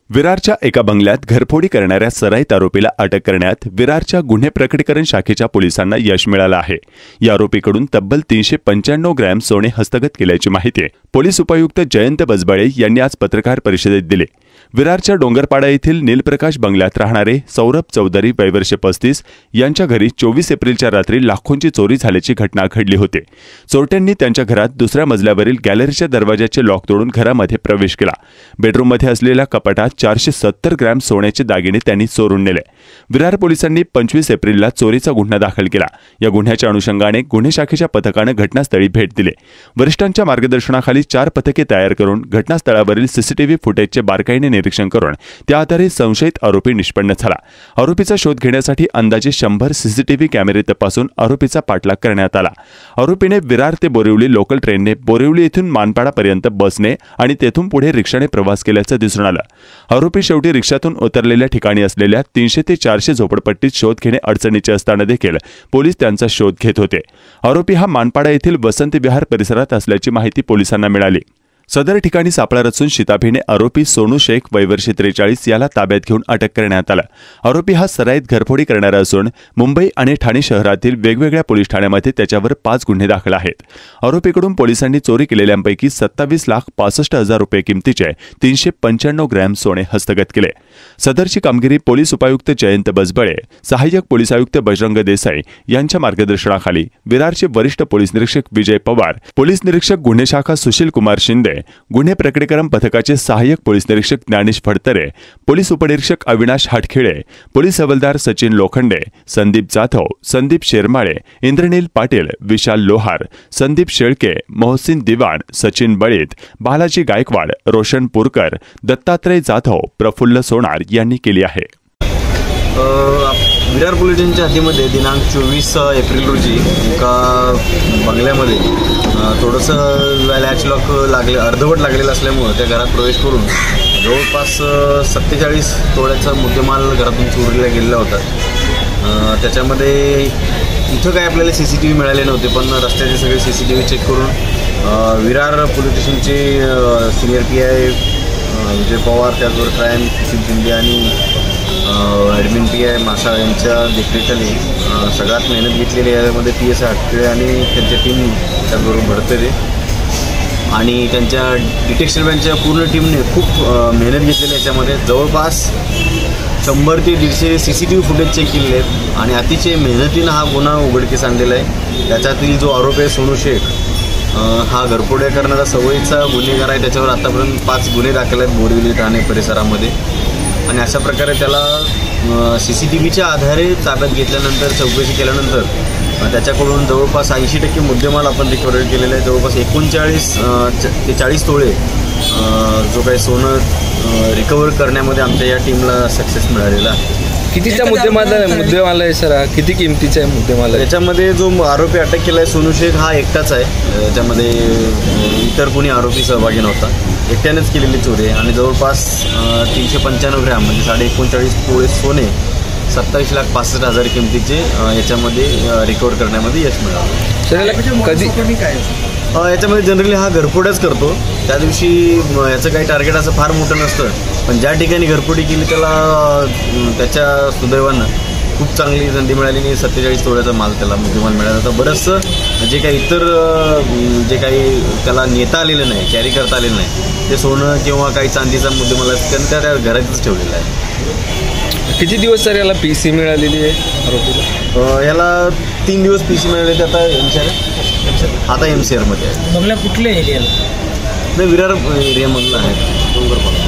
विरारच्या एका बंगल्यात घरफोडी करणाऱ्या सराईत आरोपीला अटक करण्यात विरारच्या गुन्हे प्रकटीकरण शाखेच्या पोलिसांना यश मिळालं आहे। या आरोपीकडून तब्बल 395 ग्रॅम सोने हस्तगत केल्याची माहिती पोलीस उपायुक्त जयंत बजबळे यांनी आज पत्रकार परिषदेत दिली। विरारच्या डोंगरपाडा येथील नीलप्रकाश बंगल्यात राहणारे सौरभ चौधरी वय वर्ष 35 यांच्या घरी 24 एप्रिलच्या रात्री लाखोंची चोरी झाल्याची घटना घडली होती। चोरट्यांनी त्यांच्या घरात दुसऱ्या मजल्यावरील गॅलरीच्या दरवाजाचे लॉक तोडून घरामध्ये प्रवेश केला। बेडरूममध्ये असलेल्या कपाटात 470 ग्रॅम सोन्याचे दागिने त्यांनी चोरून नेले। विरार पोलिसांनी 25 एप्रिलला चोरीचा गुन्हा दाखल केला। या गुन्ह्याच्या अनुषंगाने गुन्हे शाखेच्या पथकाने घटनास्थळी भेट दिली। वरिष्ठांच्या मार्गदर्शनाखाली 4 पथके तयार करून घटनास्थळावरील सीसीटीव्ही फुटेजचे बारकाईने निरीक्षण करून त्या आधारे संशयित आरोपी निष्पन्न झाला। आरोपीचा शोध घेण्यासाठी अंदाजे 100 सीसीटीव्ही कॅमेरे तपासून आरोपीचा पाठलाग करण्यात आला। आरोपीने विरार ते बोरिवली लोकल ट्रेनने बोरिवली येथून मानपाडापर्यंत बसने आणि तेथून पुढे रिक्षाने प्रवास केल्याचं दिसून आलं। आरोपी शेवटी रिक्षातून उतरलेल्या ठिकाणी असलेल्या 300 ते 400 झोपडपट्टीत शोध घेणे अडचणीचे असताना देखील पोलीस त्यांचा शोध घेत होते। आरोपी हा मानपाडा येथील वसंत विहार परिसरात असल्याची माहिती पोलिसांना मिळाली। सदर ठिकाणी सापळा रचून शिताफीने आरोपी सोनू शेख वय वर्ष 43 याला ताब्यात घेऊन अटक करण्यात आला। आरोपी हा सराईत घरफोडी करणारा असून मुंबई आणि ठाणे शहरातील वेगवेगळ्या पोलीस ठाण्यामध्ये त्याच्यावर 5 गुन्हे दाखल आहेत। आरोपीकडून पोलिसांनी चोरी केलेल्यांपैकी 27,65,000 रुपये किमतीचे 395 ग्रॅम सोने हस्तगत केले। सदरची कामगिरी पोलीस उपायुक्त जयंत बजबळे, सहाय्यक पोलीस आयुक्त बजरंग देसाई यांच्या मार्गदर्शनाखाली विरारचे वरिष्ठ पोलीस निरीक्षक विजय पवार, पोलीस निरीक्षक गुन्हे शाखा सुशील कुमार शिंदे, गुन्हे प्रकटीकरण पथकाचे सहाय्यक पोलीस निरीक्षक ज्ञानेश फडतरे, पोलीस उपनिरीक्षक अविनाश हाटखेळे, पोलीस हवालदार सचिन लोखंडे, संदीप जाधव, संदीप शेरमाळे, इंद्रनील पाटील, विशाल लोहार, संदीप शेळके, मोहसिन दिवाण, सचिन बळीत, बालाजी गायकवाड, रोशन पुरकर, दत्तात्रय जाधव, प्रफुल्ल सोनार यांनी केली आहे। विरार पोलीस स्टेशनच्या हद्दीमध्ये दिनांक 24 एप्रिल रोजी एका बंगल्यामध्ये थोडंसं लॅच लॉक अर्धवट लागलेलं असल्यामुळं त्या घरात प्रवेश करून जवळपास 47 तोळ्याचा मुद्देमाल घरातून चोरीला गेलेला होता। त्याच्यामध्ये इथं काय आपल्याला CCTV मिळाले नव्हते, पण रस्त्याचे सगळे CCTV चेक करून विरार पोलीस स्टेशनचे सिनियर PI विजय पवार, त्याचबरोबर क्राईम सुशील शिंदे आणि ॲडमिन PI मासा यांच्या देखरेखीखाली सगळ्यात मेहनत घेतलेली यामध्ये PSI हाटखेळे आणि त्यांच्या टीम, त्याचबरोबर भडतरे आणि त्यांच्या डिटेक्शन ब्रँचच्या पूर्ण टीमने खूप मेहनत घेतलेली याच्यामध्ये जवळपास 100 ते 150 CCTV फुटेज चेक केलेले आहेत आणि अतिशय मेहनतीनं हा गुन्हा उघडकीस आणलेला आहे। त्याच्यातील जो आरोपी आहे सोनू शेख हा घरफोड्या करणारा सवयीचा गुन्हेगार आहे। त्याच्यावर आतापर्यंत 5 गुन्हे दाखल आहेत बोरिवली ठाणे परिसरामध्ये आणि अशा प्रकारे त्याला CCTVच्या आधारे ताब्यात घेतल्यानंतर चौकशी केल्यानंतर त्याच्याकडून जवळपास 80% मुद्देमाल आपण रिकव्हर केलेला आहे। जवळपास 39 ते 40 तोळे जो काही सोनं रिकव्हर करण्यामध्ये आमच्या या टीमला सक्सेस मिळालेला आहे। कितीचा मुद्देमाल आहे सर? किती किमतीचा आहे मुद्देमाल? याच्यामध्ये जो आरोपी अटक केला आहे सोनू शेख हा एकटाच आहे। याच्यामध्ये इतर कोणी आरोपी सहभागी नव्हता, एकट्यानेच केलेली चोरी आहे आणि जवळपास 395 ग्रॅम म्हणजे 39.5 तोळे सोने 27,65,000 किमतीचे याच्यामध्ये रिकव्हर करण्यामध्ये यश मिळालं। कधी याच्यामध्ये जनरली हा घरफोड्याच करतो। त्या दिवशी याचं काही टार्गेट असं फार मोठं नसतं, पण ज्या ठिकाणी घरफोडी केली त्याच्या सुदैवानं खूप चांगली संधी मिळाली। 47 तोळ्याचा माल त्याला मुद्देमाल मिळाला। तर बरंचसं जे काही इतर जे काही त्याला नेता आलेलं नाही, कॅरी करता आलेलं नाही, ते सोनं किंवा काही चांदीचा मुद्देमाल असतं त्या घरातच ठेवलेला आहे। किती दिवस सर याला PC मिळालेली आहे आरोपीला? याला 3 दिवस PC मिळाले ते आता MCR मध्ये आहे। बंगला कुठल्या एरियाला? विरार एरियामधला आहे, डोंगरपाडा।